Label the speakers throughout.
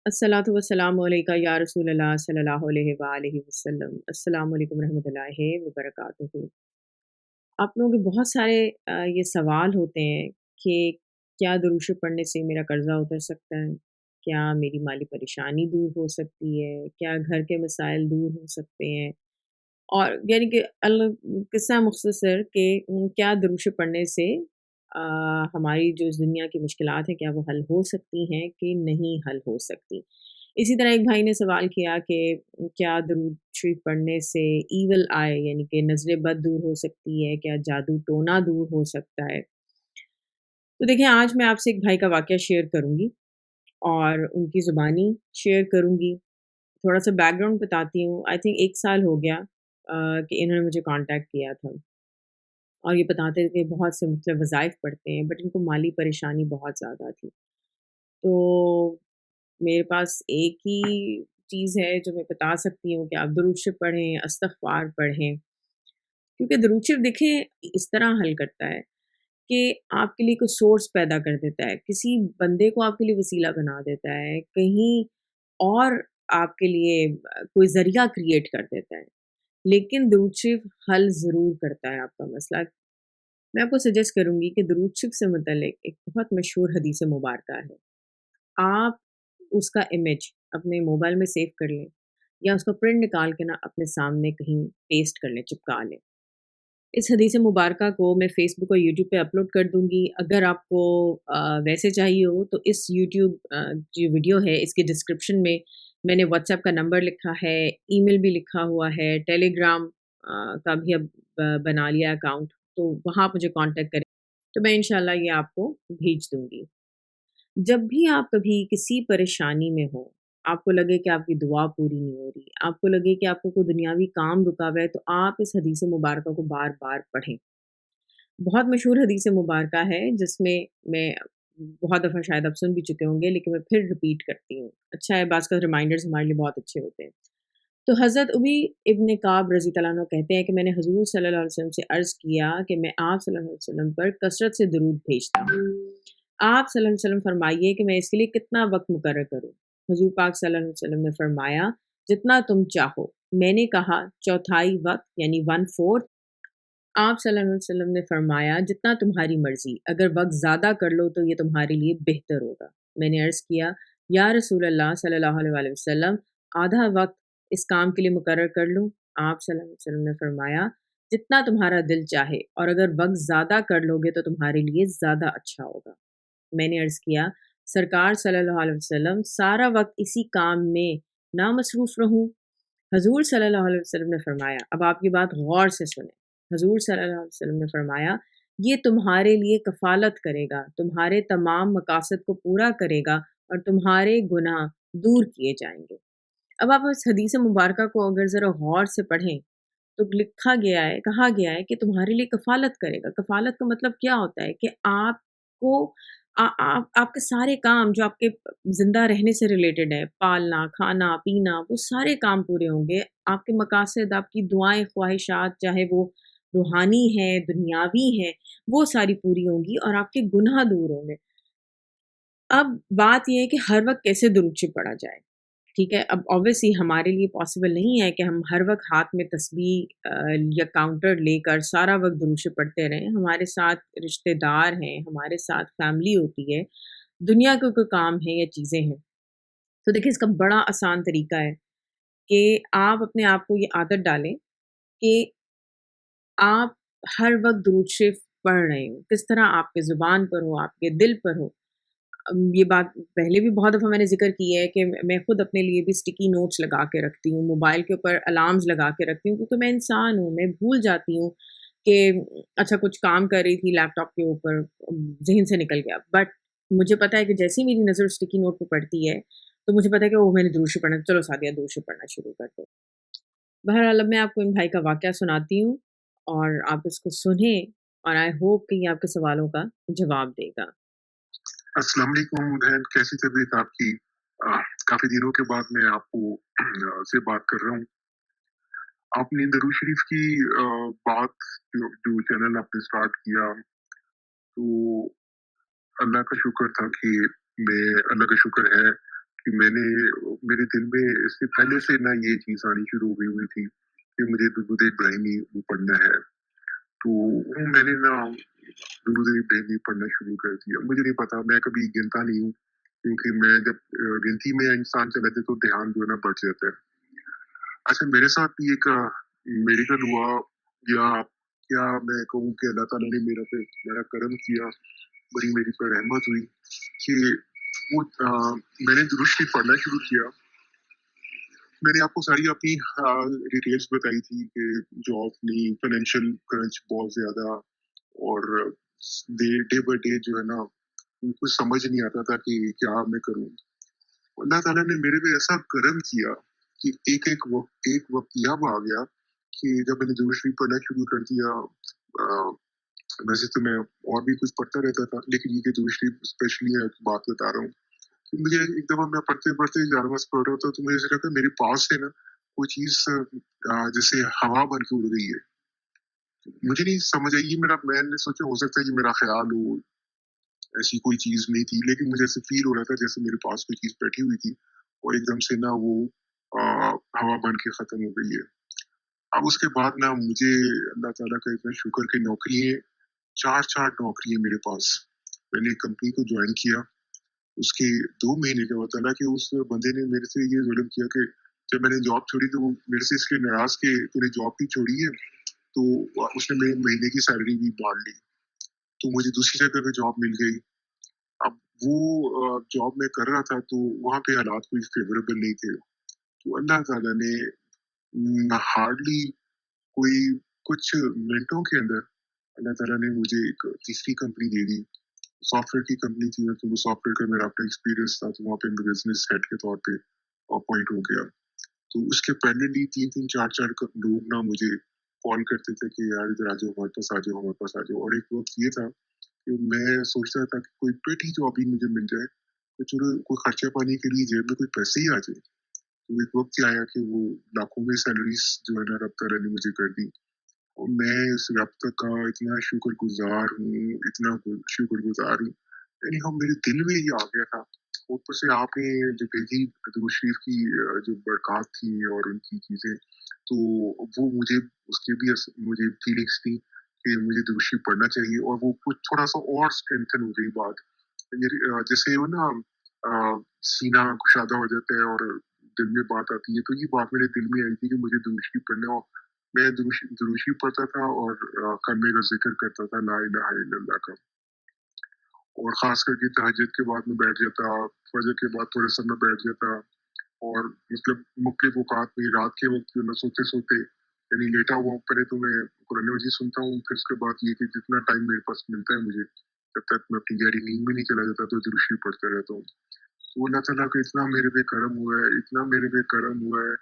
Speaker 1: अस्सलातु वस्सलामु अलैका या रसूल अल्लाह सल्लल्लाहु अलैहि वआलिहि वसल्लम। अस्सलामु अलैकुम रहमतुल्लाहि व बरकातुहू। आप लोगों के बहुत सारे ये सवाल होते हैं कि क्या दुरूद शरीफ पढ़ने से मेरा कर्ज़ा उतर सकता है? क्या मेरी माली परेशानी दूर हो सकती है? क्या घर के मसाइल दूर हो सकते हैं? और यानी कि किस्सा मुख्तसर कि क्या दुरूद शरीफ पढ़ने से अ, हमारी जो इस दुनिया की मुश्किलात हैं क्या वो हल हो सकती हैं कि नहीं हल हो सकती? इसी तरह एक भाई ने सवाल किया कि क्या दुरूद शरीफ पढ़ने से ईविल आय यानी कि नज़र बद दूर हो सकती है? क्या जादू टोना दूर हो सकता है? तो देखिए आज मैं आपसे एक भाई का वाक़या शेयर करूँगी और उनकी ज़ुबानी शेयर करूँगी। थोड़ा-सा बैकग्राउंड बताती हूँ। आई थिंक 1 साल हो गया कि इन्होंने मुझे कॉन्टैक्ट किया था और ये बताते थे कि बहुत से मुख्तलिफ़ वज़ाइफ पढ़ते हैं बट इनको माली परेशानी बहुत ज़्यादा थी। तो मेरे पास एक ही चीज़ है जो मैं बता सकती हूँ कि आप दुरूद शरीफ पढ़ें, इस्तिग़फ़ार पढ़ें। क्योंकि दुरूद शरीफ देखें इस तरह हल करता है कि आपके लिए कोई सोर्स पैदा कर देता है, किसी बंदे को आपके लिए वसीला बना देता है, कहीं और आपके लिए कोई ज़रिया क्रिएट कर देता है। लेकिन दुरूद शरीफ हल ज़रूर करता है आपका मसला। मैं आपको सजेस्ट करूँगी कि दुरूद शरीफ से मुतल्लिक़ एक बहुत मशहूर हदीस मुबारका है। आप उसका इमेज अपने मोबाइल में सेव कर लें या उसका प्रिंट निकाल के ना अपने सामने कहीं पेस्ट कर लें, चिपका लें। इस हदीस मुबारका को मैं फ़ेसबुक और यूट्यूब पे अपलोड कर दूँगी। अगर आपको वैसे चाहिए हो तो इस यूट्यूब जो वीडियो है इसके डिस्क्रिप्शन में मैंने व्हाट्सएप का नंबर लिखा है, ईमेल भी लिखा हुआ है, टेलीग्राम का भी अब बना लिया अकाउंट, तो वहाँ आप मुझे कॉन्टैक्ट करें, तो मैं इंशाल्लाह ये आपको भेज दूँगी। जब भी आप कभी किसी परेशानी में हो, आपको लगे कि आपकी दुआ पूरी नहीं हो रही, आपको लगे कि आपको कोई दुनियावी काम रुका हुआ है, तो आप इस हदीस मुबारका को बार-बार पढ़ें। बहुत मशहूर हदीस मुबारका है जिसमें मैं बहुत दफ़ा शायद आप सुन भी चुके होंगे लेकिन मैं फिर रिपीट करती हूँ। अच्छा है बाज़ का रिमाइंडर्स हमारे लिए बहुत अच्छे होते हैं। तो हज़रत उबी इब्न काब रज़ी अल्लाह अन्हु कहते हैं कि मैंने हज़ूर सल्लल्लाहु अलैहि वसल्लम से अर्ज़ किया कि मैं आप सल्लल्लाहु अलैहि वसल्लम पर कसरत से दुरूद भेजता हूँ। आप सल्लल्लाहु अलैहि वसल्लम फरमाइए कि मैं इसके लिए कितना वक़्त मुकर्रर करूँ? हुज़ूर पाक सल्लल्लाहु अलैहि वसल्लम ने फरमाया, जितना तुम चाहो। मैंने कहा चौथाई वक़्त यानी 1/4। आप सल्लल्लाहु अलैहि वसल्लम ने फरमाया जितना तुम्हारी मर्ज़ी, अगर वक़्त ज़्यादा कर लो तो ये तुम्हारे लिए बेहतर होगा। मैंने अर्ज़ किया, या रसूल अल्लाह सल्लल्लाहु अलैहि वसल्लम आधा वक़्त इस काम के लिए मुकर्रर कर लूँ? आप सल्लल्लाहु अलैहि वसल्लम ने फरमाया, जितना तुम्हारा दिल चाहे और अगर वक़्त ज़्यादा कर लोगे तो तुम्हारे लिए ज़्यादा अच्छा होगा। मैंने अर्ज़ किया, सरकार सल्लल्लाहु अलैहि वसल्लम सारा वक़्त इसी काम में ना मसरूफ़ रहूँ? हज़ूर सल्लल्लाहु अलैहि वसल्लम ने फरमाया, अब आपकी बात गौर से सुनें। हज़ूर सल्लल्लाहु अलैहि वसल्लम ने फरमाया, ये तुम्हारे लिए कफ़ालत करेगा, तुम्हारे तमाम मकासद को पूरा करेगा और तुम्हारे गुनाह दूर किए जाएँगे। अब आप इस हदीस मुबारका को अगर ज़रा गौर से पढ़ें, तो लिखा गया है, कहा गया है कि तुम्हारे लिए कफ़ालत करेगा। कफ़ालत का मतलब क्या होता है कि आपको आप आपके सारे काम जो आपके ज़िंदा रहने से रिलेटेड है, पालना, खाना, पीना, वो सारे काम पूरे होंगे। आपके मकासद, आपकी दुआएँ, ख़्वाहिशात चाहे वो रूहानी हैं, दुनियावी हैं, वो सारी पूरी होंगी और आपके गुनाह दूर होंगे। अब बात ये है कि हर वक़्त कैसे दुरूद शरीफ पढ़ा जाए, ठीक है? अब ऑब्वियसली हमारे लिए पॉसिबल नहीं है कि हम हर वक़्त हाथ में तस्बीह या काउंटर लेकर सारा वक़्त दुरूद शरीफ पढ़ते रहें। हमारे साथ रिश्तेदार हैं, हमारे साथ फैमिली होती है, दुनिया के कोई काम है या चीज़ें हैं। तो देखिए इसका बड़ा आसान तरीका है कि आप अपने आप को ये आदत डालें कि आप हर वक़्त दुरूद शरीफ पढ़ रहे हो। किस तरह आपके ज़ुबान पर हो, आपके दिल पर हो। ये बात पहले भी बहुत दफ़ा मैंने ज़िक्र की है कि मैं खुद अपने लिए भी स्टिकी नोट्स लगा के रखती हूँ, मोबाइल के ऊपर अलार्म्स लगा के रखती हूँ क्योंकि मैं इंसान हूँ, मैं भूल जाती हूँ कि अच्छा कुछ काम कर रही थी लैपटॉप के ऊपर, ज़हन से निकल गया। बट मुझे पता है कि जैसे ही मेरी नज़र स्टिकी नोट पे पड़ती है, तो मुझे पता है कि ओह! मैंने दुरूद शरीफ पढ़ना है, चलो सादिया दुरूद शरीफ पढ़ना शुरू कर दो। बहरहाल अब मैं आपको इन भाई का वाक़या सुनाती हूँ और आप इसको सुनें और आई होप कि ये आपके सवालों का जवाब देगा।
Speaker 2: अस्सलाम वालेकुम बहन, कैसी तबीयत आपकी? काफ़ी दिनों के बाद मैं आपको से बात कर रहा हूँ। आपने दरूद शरीफ की बात जो जो चैनल आपने स्टार्ट किया, तो अल्लाह का शुक्र था कि मैं अल्लाह का शुक्र है कि मेरे दिल में इससे पहले से ना ये चीज़ आनी शुरू हुई हुई थी कि मुझे दुरूद इब्राहिमी वो पढ़ना है। तो वो मैंने ना दुरूद इब्राहिमी पढ़ना शुरू कर दिया। मुझे नहीं पता, मैं कभी गिनता नहीं हूँ, क्योंकि मैं जब गिनती में इंसान चला जाए तो ध्यान जो है ना बढ़ जाता है। अच्छा, मेरे साथ भी एक मेडिकल हुआ, या क्या मैं कहूँ कि अल्लाह ताला ने मेरा करम किया, बड़ी मेरी पर रहमत हुई कि वो मैंने दुरूद शरीफ पढ़ना शुरू किया। मैंने आपको सारी अपनी डिटेल्स बताई थी कि जॉब नहीं, फाइनेंशियल क्रंच बहुत ज़्यादा, और डे बाय डे जो है ना, कुछ समझ नहीं आता था कि क्या मैं करूँ। अल्लाह ताला ने मेरे पे ऐसा करम किया कि एक वक़्त अब आ गया कि जब मैंने दुरूद शरीफ पढ़ना शुरू कर दिया। वैसे तो मैं और भी कुछ पढ़ता रहता था, लेकिन ये दुरूद शरीफ स्पेशली मैं एक बात बता रहा हूँ कि मुझे एक दफ़ा मैं पढ़ते-पढ़ते जानवर से पढ़ रहा था, तो मुझे ऐसा लगा मेरे पास से ना कोई चीज़ जैसे हवा बन के उड़ गई है। मुझे नहीं समझ आई, मैंने सोचा हो सकता है ये मेरा ख़्याल हो, ऐसी कोई चीज़ नहीं थी, लेकिन मुझे ऐसे फ़ील हो रहा था जैसे मेरे पास कोई चीज़ बैठी हुई थी और एकदम से ना वो अ, हवा बन के ख़त्म हो गई है। अब उसके बाद ना मुझे अल्लाह ताला का इतना शुक्र कि नौकरी है, 4-4 नौकरी है मेरे पास। मैंने एक कंपनी को जॉइन किया, उसके 2 महीने के बाद हालाँकि उस बंदे ने मेरे से ये ज़ुल्म किया कि जब मैंने जॉब छोड़ी तो वो मेरे से इसलिए नाराज़ कि तूने जॉब क्यों छोड़ी है? तो उसने मेरे महीने की सैलरी भी बाँट ली। तो मुझे दूसरी जगह पे जॉब मिल गई। अब वो जॉब मैं कर रहा था तो वहाँ पे हालात कोई फ़ेवरेबल नहीं थे। तो अल्लाह ताला ने हार्डली कोई कुछ मिनटों के अंदर अल्लाह ताला ने मुझे एक तीसरी कंपनी दे दी। सॉफ्टवेयर की कंपनी थी, तो वो सॉफ्टवेयर का मेरा अपना एक्सपीरियंस था, तो वहाँ पे मैं बिज़नेस हेड के तौर पे अपॉइंट हो गया। तो उसके पहले भी 3-3 4-4 लोग ना मुझे कॉल करते थे कि यार इधर आ जाओ, हमारे पास आ जाओ, हमारे पास आ जाओ। और एक वक़्त ये था कि मैं सोचता था कि कोई पेटी जॉब ही मुझे मिल जाए, तो चलो कोई खर्चा पानी के लिए जेब में कोई पैसे ही आ जाए। तो एक वक़्त ये आया कि वो लाखों में सैलरीज़ जो है ना रब ताला ने मुझे कर दी। और मैं इस रब का इतना शुक्रगुज़ार हूँ, इतना शुक्रगुज़ार हूँ। यानी हम मेरे दिल में ये आ गया था। ऊपर से आपने जो भेजी दुरूद शरीफ की जो बरक़ात थी और उनकी चीज़ें, तो वो उसकी भी मुझे फीलिंग्स थी कि मुझे दुरूद शरीफ पढ़ना चाहिए, और वो कुछ थोड़ा-सा और स्ट्रेंथन हो गई बात। जैसे वो ना सीना कुशादा हो जाता है और दिल में बात आती है, तो ये बात मेरे दिल में आई थी कि मुझे दुरूद शरीफ पढ़ना हो। मैं दुरूद शरीफ पढ़ता था और कलमे का ज़िक्र करता था ला इलाहा इल्लल्लाह का। और ख़ास करके तहज्जुद के बाद मैं बैठ जाता, फजर के बाद थोड़े समय बैठ जाता, और मतलब मुख्तलिफ़ औक़ात में रात के वक़्त जो है ना सोते-सोते, यानी लेटा हुआ हूँ, पहले तो मैं कुरान मजीद सुनता हूँ, फिर उसके बाद ये कि जितना टाइम मेरे पास मिलता है मुझे, जब तक मैं अपनी गहरी नींद में नहीं चला जाता, तो दुरूद शरीफ पढ़ता रहता हूँ। तो अल्लाह ताला का इतना मेरे पे करम हुआ है, इतना मेरे पे करम हुआ है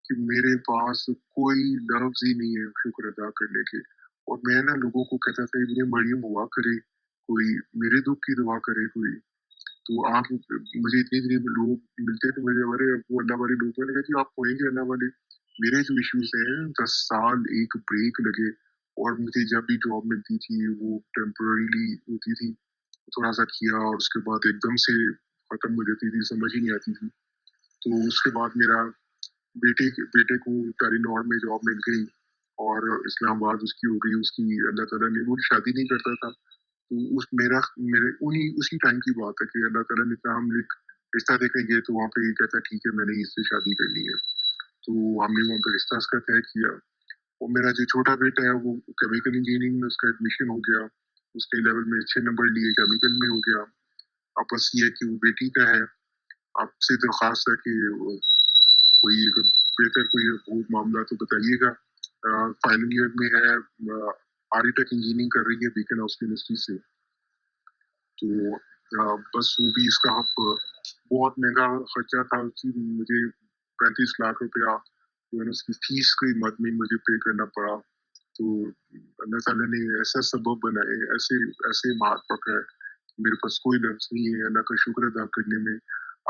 Speaker 2: कि मेरे पास कोई लफ्ज़ ही नहीं है शुक्र अदा करने के। और मैं ना लोगों को कहता था इब्न मरियम हुआ करे, कोई मेरे दुःख की दुआ करे कोई। तो आप मुझे इतने-इतने लोग मिलते थे, मुझे अरे वो अल्लाह वाले लोग, मैंने कहा कि आप होएँगे अल्लाह वाले। मेरे जो इश्यूज़ हैं 10 साल एक ब्रेक लगे, और मुझे जब भी जॉब मिलती थी वो टेम्परेरीली होती थी। थोड़ा-सा किया और उसके बाद एकदम से खत्म हो जाती थी, समझ ही नहीं आती थी। तो उसके बाद मेरा बेटे को टेलीनॉर में जॉब मिल गई, और इस्लामाबाद उसकी हो गई, उसकी अल्लाह ताला ने, वो शादी नहीं करता था। तो उस मेरा मेरे उन्हीं उसी टाइम की बात है कि अल्लाह ताला ने कहा हम एक रिश्ता देखेंगे, तो वहाँ पे ये कहता है ठीक है मैंने इससे शादी करनी है। तो हमने वहाँ पे रिश्ता उसका तय किया। और मेरा जो छोटा बेटा है वो केमिकल इंजीनियरिंग में उसका एडमिशन हो गया। उसने 11 में अच्छे नंबर लिए, केमिकल में हो गया। अब बस ये है कि वो बेटी का है। आपसे दरख्वास्त है कि वो कोई अगर बेहतर कोई हो मामला तो बताइएगा। फाइनल ईयर में है, आर्किटेक्ट इंजीनियरिंग कर रही है बीकन हाउस यूनिवर्सिटी से। तो बस वो भी इसका अब बहुत महँगा खर्चा था, उसकी मुझे 35 लाख रुपया जो है ना उसकी फीस की मद में मुझे पे करना पड़ा। तो अल्लाह ताला ने ऐसा सबब बनाए, ऐसे ऐसे मार पकाए, मेरे पास कोई लफ्ज़ नहीं है अल्लाह का शुक्र अदा करने में।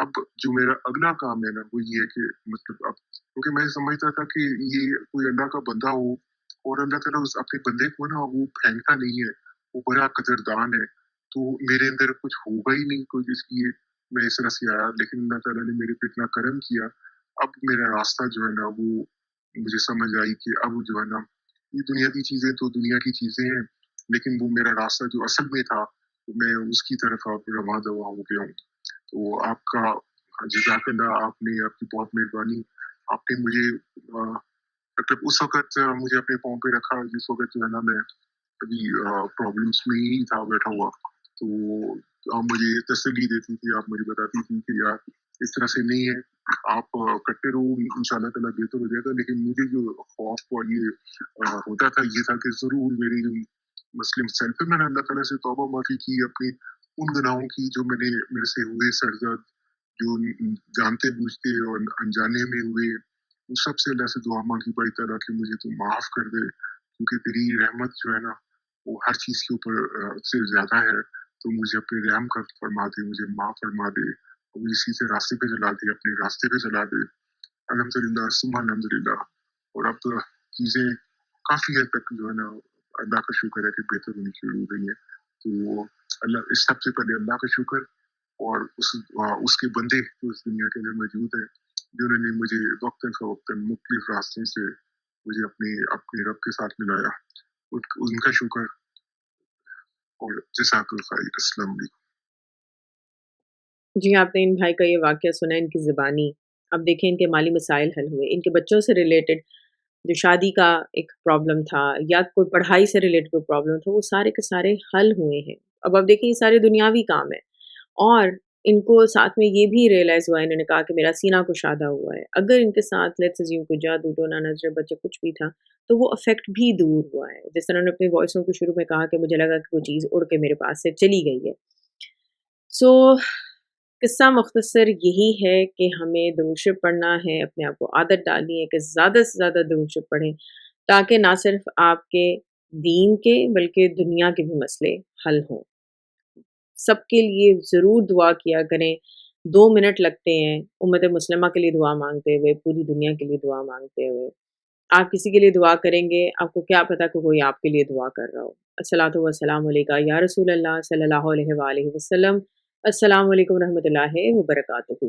Speaker 2: अब जो मेरा अगला काम है ना वो ये है कि मतलब अब क्योंकि मैं समझता था कि ये कोई अल्लाह का बंदा हो, और अल्लाह ताला उस अपने बंदे को ना वो फेंकता नहीं है, वो बड़ा कदरदान है। तो मेरे अंदर कुछ होगा ही नहीं कोई इसलिए मैं इस तरह से आया, लेकिन अल्लाह ताला ने मेरे पे इतना करम किया, अब मेरा रास्ता जो है ना वो मुझे समझ आई कि अब जो है ना ये दुनिया की चीज़ें तो दुनिया की चीज़ें हैं, लेकिन वो मेरा रास्ता जो असल में था, मैं उसकी तरफ अब रवाँ-दवाँ हो गया हूँ। तो आपका जज़ाकल्लाह, आपने आपकी बहुत मेहरबानी। आपने मुझे मतलब उस वक़्त मुझे अपने पाँव पे रखा जिस वक़्त जो है ना मैं अभी प्रॉब्लम्स में ही था बैठा हुआ। तो आप मुझे तसल्ली देती थी, आप मुझे बताती थी कि यार इस तरह से नहीं है, आप करते रहो, इंशाल्लाह ताला बेहतर हो जाएगा। लेकिन मुझे जो खौफ और ये होता था, ये था कि ज़रूर मेरी जो मुस्लिम सेल्फ है, मैंने अल्लाह ताला से तौबा माफ़ी की अपनी उन गुनाहों की जो मेरे से हुए सरज़द, जो जानते-बूझते और अनजाने में हुए, उन सब से अल्लाह से दुआ माँगी बारी ताला कि मुझे तू माफ़ कर दे, क्योंकि तेरी रहमत जो है ना वो हर चीज़ के ऊपर से ज़्यादा है। तो मुझे अपने रहम कर फरमा दे, मुझे माफ़ फरमा दे और मुझे सीधे रास्ते पे चला दे, अपने रास्ते पे चला दे। अल्हम्दुलिल्लाह सुम्मा अल्हम्दुलिल्लाह। और अब तो चीज़ें काफ़ी हद तक जो है ना अल्लाह का शुक्र है कि बेहतर होनी शुरू हो गई हैं। तो अल्लाह इस सबसे पहले अल्लाह का शुक्र और उसके बंदे जो इस दुनिया के अंदर मौजूद हैं, जिन्होंने मुझे वक़्तन-फ़वक़्तन मुख्तलिफ़ रास्तों से मुझे अपने अपने रब के साथ मिलाया। उनका शुक्र और जज़ाकल्लाह ख़ैर। अस्सलाम वालेकुम।
Speaker 1: जी, आपने इन भाई का ये वाक़या सुना इनकी ज़ुबानी। अब देखें इनके माली मसाइल हल हुए, इनके बच्चों से रिलेटेड जो शादी का एक प्रॉब्लम था या कोई पढ़ाई से रिलेटेड कोई प्रॉब्लम था, वो सारे के सारे हल हुए हैं। अब आप देखिए ये सारे दुनियावी काम हैं और इनको साथ में ये भी रियलाइज़ हुआ, इन्होंने कहा कि मेरा सीना कुशादा हुआ है। अगर इनके साथ लेट्स अज़्यूम कोई जादू, टोना, नज़र, बच्चा कुछ भी था, तो वो इफ़ेक्ट भी दूर हुआ है। जिस तरह उन्होंने अपनी वॉइस नोट के शुरू में कहा कि मुझे लगा कि कोई चीज़ उड़ के मेरे पास से चली गई है। सो किस्सा मुख्तसर यही है कि हमें दुरूद शरीफ पढ़ना है, अपने आप को आदत डालनी है कि ज़्यादा से ज़्यादा दुरूद शरीफ पढ़ें, ताकि ना सिर्फ़ आपके दीन के बल्कि दुनिया के भी मसले हल हों। सबके लिए ज़रूर दुआ किया करें, 2 मिनट लगते हैं उम्मत मुस्लिमा के लिए दुआ माँगते हुए, पूरी दुनिया के लिए दुआ माँगते हुए। आप किसी के लिए दुआ करेंगे, आपको क्या पता कि कोई आपके लिए दुआ कर रहा हो। अस्सलातु वस्सलामु अलैका या रसूल अल्लाह सल्लल्लाहु अलैहि वसल्लम। अस्सलामु अलैकुम रहमतुल्लाहि व बरकातुहू।